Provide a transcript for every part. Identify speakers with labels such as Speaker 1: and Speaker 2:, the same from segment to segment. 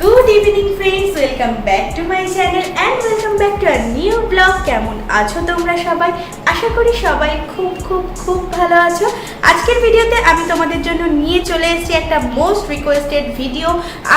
Speaker 1: Good evening friends, welcome back to my channel and welcome back to a new vlog. কেমন আছো তোমরা সবাই? আশা করি সবাই খুব ভালো আছো। আজকের ভিডিওতে আমি তোমাদের জন্য নিয়ে চলে এসেছি একটা মোস্ট রিকোয়েস্টেড ভিডিও,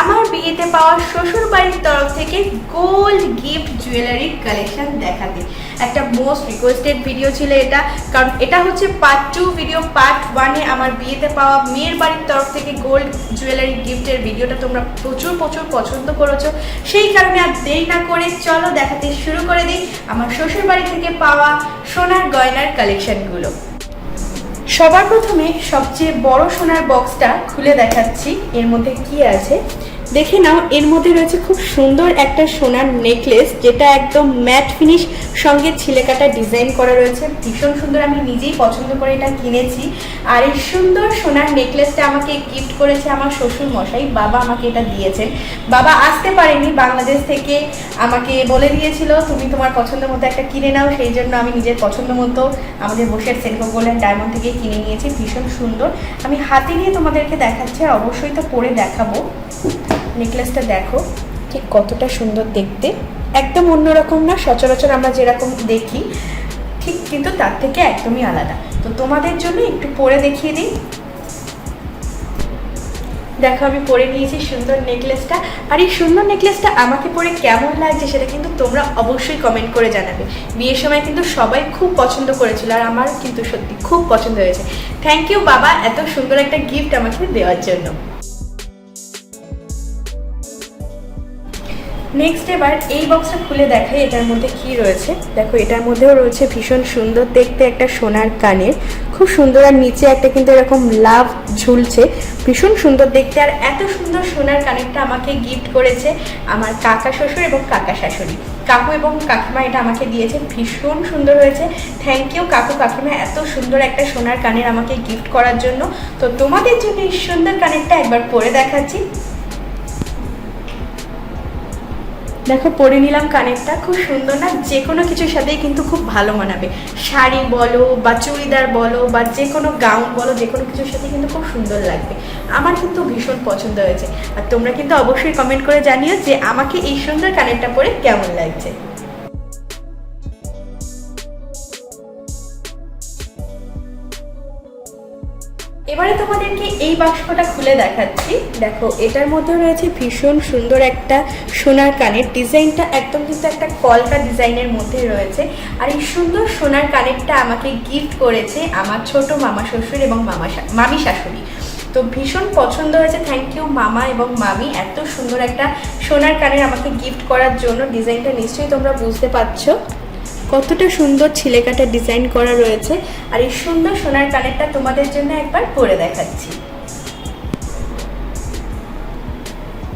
Speaker 1: আমার বিয়েতে পাওয়া শ্বশুর বাড়ির তরফ থেকে গোল্ড গিফট জুয়েলারি কালেকশন দেখাতে। একটা মোস্ট রিকোয়েস্টেড ভিডিও ছিল এটা, কারণ এটা হচ্ছে পার্ট 2 ভিডিও। পার্ট 1 এ আমার বিয়েতে পাওয়া মেয়ের বাড়ির তরফ থেকে গোল্ড জুয়েলারি গিফটের ভিডিওটা তোমরা প্রচুর পছন্দ করেছো, সেই কারণে আর দেরি না করে চলো দেখাতে শুরু করে দিই আমার শ্বশুর বাড়ি থেকে পাওয়া সোনার গয়নার কালেকশনগুলো। সবার প্রথমে সবচেয়ে বড় সোনার বক্সটা খুলে দেখাচ্ছি, এর মধ্যে কি আছে দেখে নাও। এর মধ্যে রয়েছে খুব সুন্দর একটা সোনার নেকলেস, যেটা একদম ম্যাট ফিনিশ সঙ্গে ছিলেকাটা ডিজাইন করা রয়েছে, ভীষণ সুন্দর। আমি নিজেই পছন্দ করে এটা কিনেছি। আর এই সুন্দর সোনার নেকলেসটা আমাকে গিফট করেছে আমার শ্বশুর মশাই। বাবা আমাকে এটা দিয়েছেন। বাবা আসতে পারেনি বাংলাদেশ থেকে, আমাকে বলে দিয়েছিল তুমি তোমার পছন্দ মতো একটা কিনে নাও, সেই জন্য আমি নিজের পছন্দ মতো আমাদের বসের সেনকো গোল্ড অ্যান্ড ডায়মন্ড থেকে কিনে নিয়েছি। ভীষণ সুন্দর, আমি হাতে নিয়ে তোমাদেরকে দেখাচ্ছি, আর অবশ্যই তো পরে দেখাবো। নেকলেসটা দেখো ঠিক কতটা সুন্দর দেখতে, একদম অন্যরকম না, সচরাচর আমরা যেরকম দেখি ঠিক কিন্তু তার থেকে একদমই আলাদা। তো তোমাদের জন্য একটু পরে দেখিয়ে দিই। দেখো আমি পরে নিয়েছি সুন্দর নেকলেসটা, আর এই সুন্দর নেকলেসটা আমাকে পরে কেমন লাগছে সেটা কিন্তু তোমরা অবশ্যই কমেন্ট করে জানাবে। বিয়ের সময় কিন্তু সবাই খুব পছন্দ করেছিল, আর আমার কিন্তু সত্যি খুব পছন্দ হয়েছে। থ্যাংক ইউ বাবা এত সুন্দর একটা গিফট আমাকে দেওয়ার জন্য। নেক্সট এবার এই বক্সটা খুলে দেখাই এটার মধ্যে কি রয়েছে। দেখো এটার মধ্যেও রয়েছে ভীষণ সুন্দর দেখতে একটা সোনার কানের, খুব সুন্দর। আর নিচে একটা কিন্তু এরকম লাভ ঝুলছে, ভীষণ সুন্দর দেখতে। আর এত সুন্দর সোনার কানেরটা আমাকে গিফট করেছে আমার কাকা শ্বশুর এবং কাকা শাশুড়ি। কাকু এবং কাকিমা এটা আমাকে দিয়েছে, ভীষণ সুন্দর হয়েছে। থ্যাংক ইউ কাকু কাকিমা এত সুন্দর একটা সোনার কানের আমাকে গিফট করার জন্য। তো তোমাদের জন্য এই সুন্দর কানেরটা একবার পরে দেখাচ্ছি। দেখো পরে নিলাম কানেরটা, খুব সুন্দর না? যে কোনো কিছুর সাথেই কিন্তু খুব ভালো মানাবে, শাড়ি বলো বা চুড়িদার বলো বা যে কোনো গাউন বলো, যে কোনো কিছুর সাথে কিন্তু খুব সুন্দর লাগবে। আমার কিন্তু ভীষণ পছন্দ হয়েছে। আর তোমরা কিন্তু অবশ্যই কমেন্ট করে জানিও যে আমাকে এই সুন্দর কানেরটা পরে কেমন লাগছে। এবারে তোমাদেরকে এই বাক্সটা খুলে দেখাচ্ছি। দেখো এটার মধ্যে রয়েছে ভীষণ সুন্দর একটা সোনার কানের, ডিজাইনটা একদম কিন্তু একটা কলকা ডিজাইনের মধ্যে রয়েছে। আর এই সুন্দর সোনার কানেরটা আমাকে গিফট করেছে আমার ছোট মামা শ্বশুর এবং মামি শাশুড়ি। তো ভীষণ পছন্দ হয়েছে। থ্যাংক ইউ মামা এবং মামি এত সুন্দর একটা সোনার কানের আমাকে গিফট করার জন্য। ডিজাইনটা নিশ্চয়ই তোমরা বুঝতে পারছো কতটা সুন্দর ছিলেকাটা ডিজাইন করা রয়েছে। আর এই সুন্দর সোনার কানেরটা তোমাদের জন্য একবার পরে দেখাচ্ছি।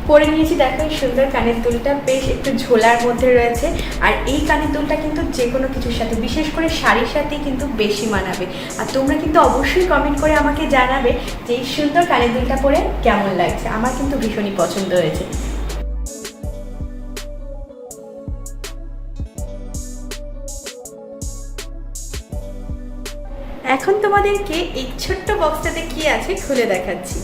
Speaker 1: পরে নিয়েছি, দেখো এই সুন্দর কানের দুলটা বেশ একটু ঝোলার মধ্যে রয়েছে। আর এই কানের দুলটা কিন্তু যে কোনো কিছুর সাথে, বিশেষ করে শাড়ির সাথে কিন্তু বেশি মানাবে। আর তোমরা কিন্তু অবশ্যই কমেন্ট করে আমাকে জানাবে যে এই সুন্দর কানের দুলটা পরে কেমন লাগছে। আমার কিন্তু ভীষণই পছন্দ হয়েছে। এখন তোমাদেরকে এই ছোট্ট বক্সটাতে কি আছে খুলে দেখাচ্ছি।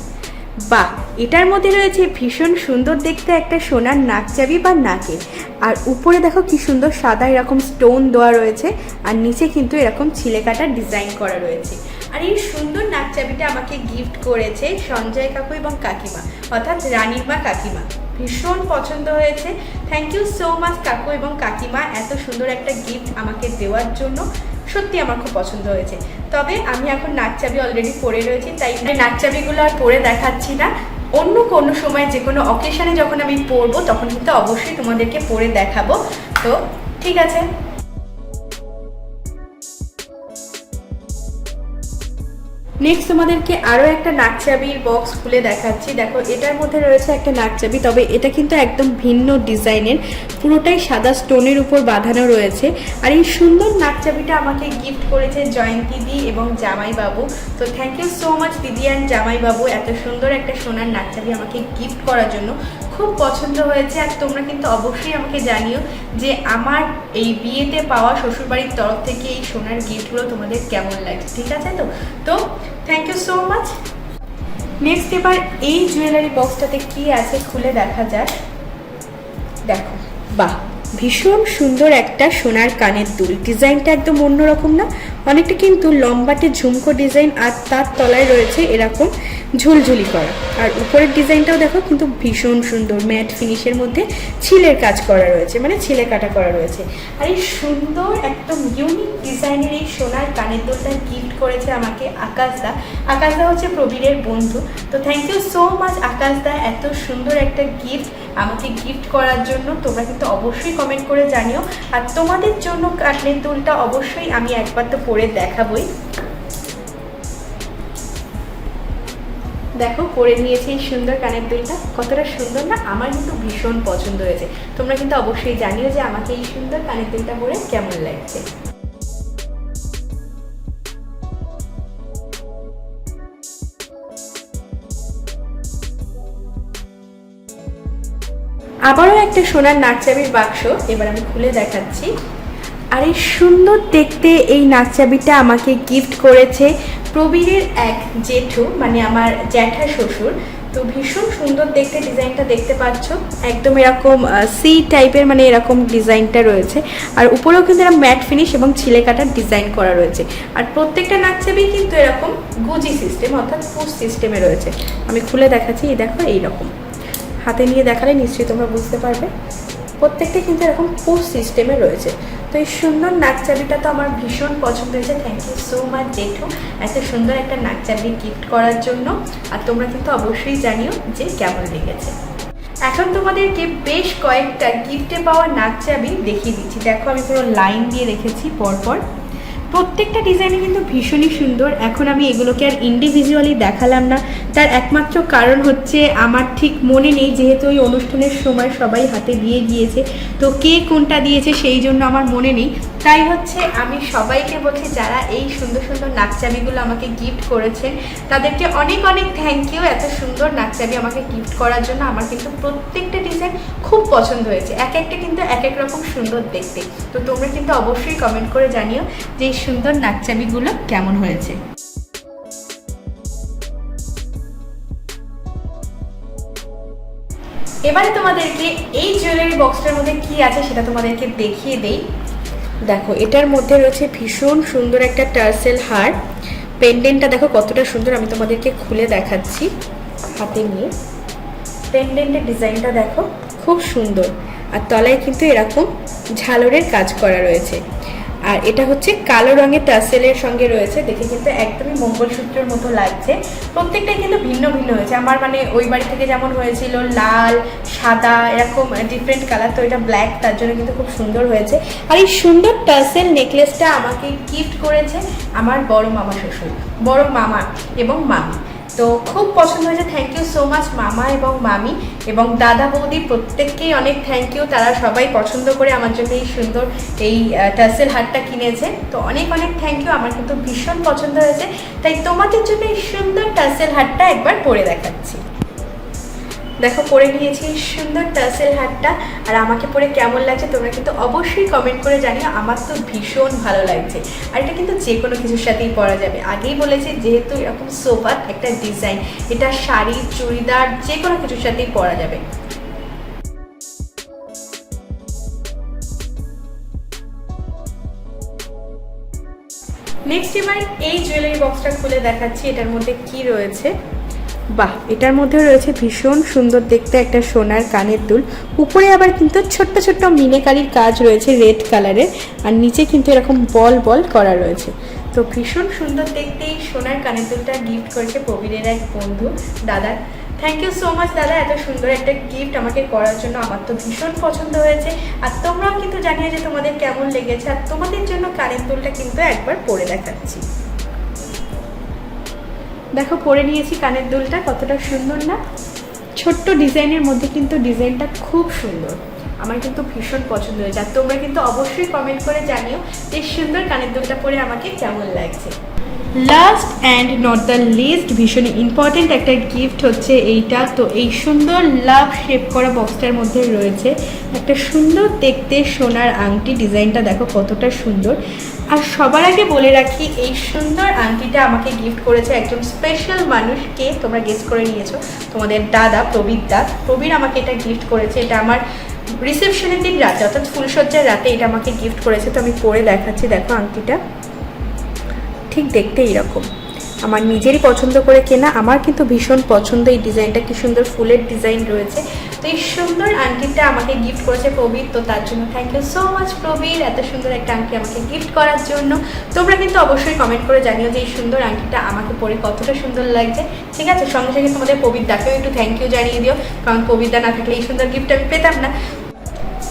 Speaker 1: বাহ, এটার মধ্যে রয়েছে ভীষণ সুন্দর দেখতে একটা সোনার নাকচাবি বা নাকের। আর উপরে দেখো কি সুন্দর সাদা এরকম স্টোন দেওয়া রয়েছে, আর নিচে কিন্তু এরকম ছিলেকাটা ডিজাইন করা রয়েছে। আর এই সুন্দর নাকচাবিটা আমাকে গিফট করেছে সঞ্জয় কাকু এবং কাকিমা, অর্থাৎ রানীর মা কাকিমা। ভীষণ পছন্দ হয়েছে। থ্যাংক ইউ সো মাচ কাকু এবং কাকিমা এত সুন্দর একটা গিফট আমাকে দেওয়ার জন্য। সত্যি আমার খুব পছন্দ হয়েছে। তবে আমি এখন নাকচাবি অলরেডি পরে রয়েছি, তাই নাকচাবিগুলো আর পরে দেখাচ্ছি না। অন্য কোনো সময় যে কোনো অকেশনে যখন আমি পরবো তখন কিন্তু অবশ্যই তোমাদেরকে পরে দেখাবো। তো ঠিক আছে। নেক্সট তোমাদেরকে আরও একটা নাকচাবির বক্স খুলে দেখাচ্ছি। দেখো এটার মধ্যে রয়েছে একটা নাকচাবি, তবে এটা কিন্তু একদম ভিন্ন ডিজাইনের, পুরোটাই সাদা স্টোনের উপর বাঁধানো রয়েছে। আর এই সুন্দর নাকচাবিটা আমাকে গিফট করেছে জয়ন্তী দি এবং জামাইবাবু। তো থ্যাংক ইউ সো মাচ দিদি অ্যান্ড জামাইবাবু এত সুন্দর একটা সোনার নাকচাবি আমাকে গিফট করার জন্য। খুব পছন্দ হয়েছে। আর তোমরা কিন্তু অবশ্যই আমাকে জানিও যে আমার এই বিয়েতে পাওয়া শ্বশুরবাড়ির তরফ থেকে এই সোনার গিফটগুলো তোমাদের কেমন লাগে, ঠিক আছে? তো thank you so much. Next এবার এই জুয়েলারি বক্সটাতে কি আছে খুলে দেখা যাক। দেখো, বাহ, ভীষণ সুন্দর একটা সোনার কানের দুল। ডিজাইনটা একদম অন্যরকম না, অনেকটা কিন্তু লম্বাটে ঝুমকো ডিজাইন, আর তার তলায় রয়েছে এরকম ঝুলঝুলি করা। আর উপরের ডিজাইনটাও দেখো কিন্তু ভীষণ সুন্দর, ম্যাট ফিনিশের মধ্যে ছিলের কাজ করা রয়েছে, মানে ছিলে কাটা করা রয়েছে। আর এই সুন্দর একদম ইউনিক ডিজাইনের এই সোনার কানের দুলটা গিফট করেছে আমাকে আকাশদা। আকাশদা হচ্ছে প্রবীরের বন্ধু। তো থ্যাংক ইউ সো মাচ আকাশদা, এত সুন্দর একটা গিফট আমাকে গিফট করার জন্য। তোমরা কিন্তু অবশ্যই কমেন্ট করে জানিও। আর তোমাদের জন্য কানের দুলটা অবশ্যই আমি একবার তো পরে দেখাবই। দেখো, পরে নিয়েছি এই সুন্দর কানের দুলটা, কতটা সুন্দর না? আমার কিন্তু ভীষণ পছন্দ হয়েছে। তোমরা কিন্তু অবশ্যই জানিও যে আমাকে এই সুন্দর কানের দুলটা পরে কেমন লাগছে। আবারও একটা সোনার নাকচাবির বাক্স এবার আমি খুলে দেখাচ্ছি। আর এই সুন্দর দেখতে এই নাকচাবিটা আমাকে গিফট করেছে প্রবীরের এক জেঠু, মানে আমার জ্যাঠা শ্বশুর। তো ভীষণ সুন্দর দেখতে ডিজাইনটা দেখতে পাচ্ছ, একদম এরকম সি টাইপের, মানে এরকম ডিজাইনটা রয়েছে। আর উপরেও কিন্তু এরকম ম্যাট ফিনিশ এবং ছিলে কাটার ডিজাইন করা রয়েছে। আর প্রত্যেকটা নাকচাবি কিন্তু এরকম গুজি সিস্টেম, অর্থাৎ পুশ সিস্টেমে রয়েছে। আমি খুলে দেখাচ্ছি, এই দেখো এইরকম হাতে নিয়ে দেখালে নিশ্চয়ই তোমরা বুঝতে পারবে। প্রত্যেকটা কিন্তু এরকম পুশ সিস্টেমে রয়েছে। তো এই সুন্দর নাকচাবিটা তো আমার ভীষণ পছন্দ হয়েছে। থ্যাংক ইউ সো মাচ জেঠু, এত সুন্দর একটা নাকচাবি গিফট করার জন্য। আর তোমরা কিন্তু অবশ্যই জানিও যে কেমন লেগেছে। এখন তোমাদেরকে বেশ কয়েকটা গিফটে পাওয়া নাকচাবি দেখিয়ে দিচ্ছি। দেখো, আমি পুরো লাইন দিয়ে রেখেছি পরপর। প্রত্যেকটা ডিজাইনে কিন্তু ভীষণই সুন্দর। এখন আমি এগুলোকে আর ইন্ডিভিজুয়ালি দেখালাম না, তার একমাত্র কারণ হচ্ছে আমার ঠিক মনে নেই, যেহেতু ওই অনুষ্ঠানের সময় সবাই হাতে দিয়ে গিয়েছে। তো কে কোনটা দিয়েছে সেই জন্য আমার মনে নেই। তাই হচ্ছে আমি সবাইকে বলছি, যারা এই সুন্দর সুন্দর নাকচাবিগুলো আমাকে গিফট করেছেন তাদেরকে অনেক অনেক থ্যাংক ইউ, এত সুন্দর নাকচাবি আমাকে গিফট করার জন্য। আমার কিন্তু প্রত্যেকটা ডিজাইন খুব পছন্দ হয়েছে, এক একটা কিন্তু এক এক রকম সুন্দর দেখতে। তো তোমরা কিন্তু অবশ্যই কমেন্ট করে জানিও যে এই সুন্দর নাকচাবিগুলো কেমন হয়েছে। এবারে তোমাদেরকে এই জুয়েলারি বক্সটার মধ্যে কি আছে সেটা তোমাদেরকে দেখিয়ে দেই। দেখো, এটার মধ্যে রয়েছে ভীষণ সুন্দর একটা টার্সেল হার। পেন্ডেন্টটা দেখো কতটা সুন্দর, আমি তোমাদেরকে খুলে দেখাচ্ছি হাতে নিয়ে। পেন্ডেন্টের ডিজাইনটা দেখো খুব সুন্দর, আর তলায় কিন্তু এরকম ঝালরের কাজ করা রয়েছে। আর এটা হচ্ছে কালো রঙের টার্সেলের সঙ্গে রয়েছে, দেখে কিন্তু একদমই মঙ্গলসূত্রের মতো লাগছে। প্রত্যেকটাই কিন্তু ভিন্ন ভিন্ন হয়েছে। আমার মানে ওই বাড়ি থেকে যেমন হয়েছিল লাল, সাদা, এরকম ডিফারেন্ট কালার, তো এটা ব্ল্যাক, তার জন্য কিন্তু খুব সুন্দর হয়েছে। আর এই সুন্দর টার্সেল নেকলেসটা আমাকে গিফট করেছে আমার বড় মামা শ্বশুর, বড় মামা এবং মামি। তো খুব পছন্দ হয়েছে। থ্যাংক ইউ সো মাচ মামা এবং মামি এবং দাদা বৌদি, প্রত্যেককেই অনেক থ্যাংক ইউ। তারা সবাই পছন্দ করে আমার জন্য এই সুন্দর এই টার্সেল হারটা কিনেছে। তো অনেক অনেক থ্যাংক ইউ, আমার কিন্তু ভীষণ পছন্দ হয়েছে। তাই তোমাদের জন্য এই সুন্দর টার্সেল হারটা একবার পরে দেখাচ্ছি। দেখো, পরে নিয়েছি সুন্দর টার্সেল হারটা, আর আমাকে পরে কেমন লাগছে তোমরা কিন্তু অবশ্যই কমেন্ট করে জানিও। আমার তো ভীষণ ভালো লাগছে। আর এটা কিন্তু যে কোনো কিছুর সাথেই পরা যাবে। আগেই বলেছি, যেহেতু এরকম সোবার একটা ডিজাইন, এটা শাড়ি, চুড়িদার, যে কোনো কিছুর সাথেই পরা যাবে। নেক্সট এবার এই জুয়েলারি বক্সটা খুলে দেখাচ্ছি, এটার মধ্যে কি রয়েছে। বাহ, এটার মধ্যে রয়েছে ভীষণ সুন্দর দেখতে একটা সোনার কানের দুল। উপরে আবার কিন্তু ছোট্ট ছোট্ট মিনেকারির কাজ রয়েছে রেড কালারের, আর নিচে কিন্তু এরকম বল বল করা রয়েছে। তো ভীষণ সুন্দর দেখতে এই সোনার কানের দুলটা গিফট করেছে প্রবীরের এক বন্ধু, দাদা। থ্যাংক ইউ সো মাচ দাদা, এত সুন্দর একটা গিফট আমাকে করার জন্য। আমার তো ভীষণ পছন্দ হয়েছে। আর তোমরাও কিন্তু জানিয়ে যে তোমাদের কেমন লেগেছে। আর তোমাদের জন্য কানের দুলটা কিন্তু একবার পরে দেখাচ্ছি। দেখো, পরে নিয়েছি কানের দুলটা, কতটা সুন্দর না? ছোট্ট ডিজাইনের মধ্যে কিন্তু ডিজাইনটা খুব সুন্দর, আমার কিন্তু ভীষণ পছন্দ হয়েছে। আর তোমরা কিন্তু অবশ্যই কমেন্ট করে জানিও এই সুন্দর কানের দুলটা পরে আমাকে কেমন লাগছে। Last and not the least, ভীষণ ইম্পর্টেন্ট একটা গিফট হচ্ছে এইটা। তো এই সুন্দর লাভ শেপ করা বক্সটার মধ্যে রয়েছে একটা সুন্দর দেখতে সোনার আংটি। ডিজাইনটা দেখো কতটা সুন্দর। আর সবার আগে বলে রাখি, এই সুন্দর আংটিটা আমাকে গিফট করেছে একজন স্পেশাল মানুষকে। তোমরা গেস করে নিয়েছো, তোমাদের দাদা প্রবীর দা। প্রবীর আমাকে এটা গিফট করেছে। এটা আমার রিসেপশনের দিন রাতে অর্থাৎ ফুলসজ্জার রাতে এটা আমাকে গিফট করেছে। তো আমি পরে দেখাচ্ছি, দেখো আংটিটা ঠিক দেখতে এইরকম, আমার নিজেরই পছন্দ করে কেনা, আমার কিন্তু ভীষণ পছন্দ এই ডিজাইনটা, কি সুন্দর ফুলের ডিজাইন রয়েছে। তো এই সুন্দর আংটিটা আমাকে গিফট করেছে প্রবীর, তো তার জন্য thank you so much Prabir, এত সুন্দর একটা আংটি আমাকে গিফট করার জন্য। তোমরা কিন্তু অবশ্যই কমেন্ট করে জানিও যে এই সুন্দর আংটিটা আমাকে পরে কতটা সুন্দর লাগছে, ঠিক আছে। সঙ্গে সঙ্গে তোমাদের প্রবীর দাকেও একটু থ্যাংক ইউ জানিয়ে দিও, কারণ প্রবীর দা না থাকলে এই সুন্দর গিফট আমি পেতাম না।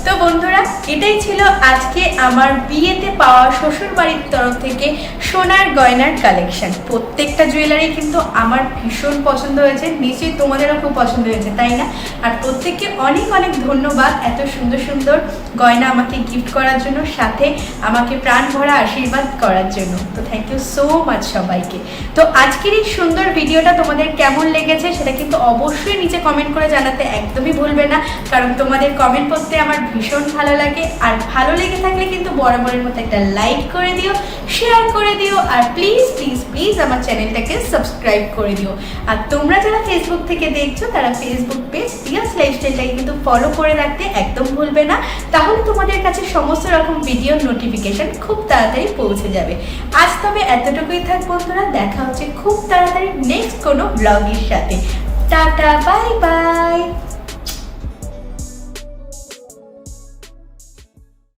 Speaker 1: তো বন্ধুরা, এটাই ছিল আজকে আমার বিয়েতে পাওয়া শ্বশুর বাড়ির তরফ থেকে সোনার গয়নার কালেকশন। প্রত্যেকটা জুয়েলারি কিন্তু আমার ভীষণ পছন্দ হয়েছে, নিশ্চয়ই তোমাদেরও খুব পছন্দ হয়েছে, তাই না? আর প্রত্যেককে অনেক অনেক ধন্যবাদ এত সুন্দর সুন্দর গয়না আমাকে গিফট করার জন্য, সাথে আমাকে প্রাণ ভরা আশীর্বাদ করার জন্য। তো থ্যাংক ইউ সো মাচ সবাইকে। তো আজকের এই সুন্দর ভিডিওটা তোমাদের কেমন লেগেছে সেটা কিন্তু অবশ্যই নিচে কমেন্ট করে জানাতে একদমই ভুলবে না, কারণ তোমাদের কমেন্ট করতে আমার ভীষণ ভালো লাগে। আর ভালো লেগে থাকলে কিন্তু বরাবরের মতো একটা লাইক করে দিও, শেয়ার করে দিও, আর প্লিজ প্লিজ প্লিজ আমার চ্যানেলটাকে সাবস্ক্রাইব করে দিও। আর তোমরা যারা ফেসবুক থেকে দেখছো তারা ফেসবুক পেজ তিয়াস লাইফস্টাইলটাকে কিন্তু ফলো করে রাখতে একদম ভুলবে না, তাহলে তোমাদের কাছে সমস্ত রকম ভিডিওর নোটিফিকেশন খুব তাড়াতাড়ি পৌঁছে যাবে। আজ তবে এতটুকুই থাক বন্ধুরা, দেখা হচ্ছে খুব তাড়াতাড়ি নেক্সট কোনো ব্লগের সাথে। Tata, bye bye.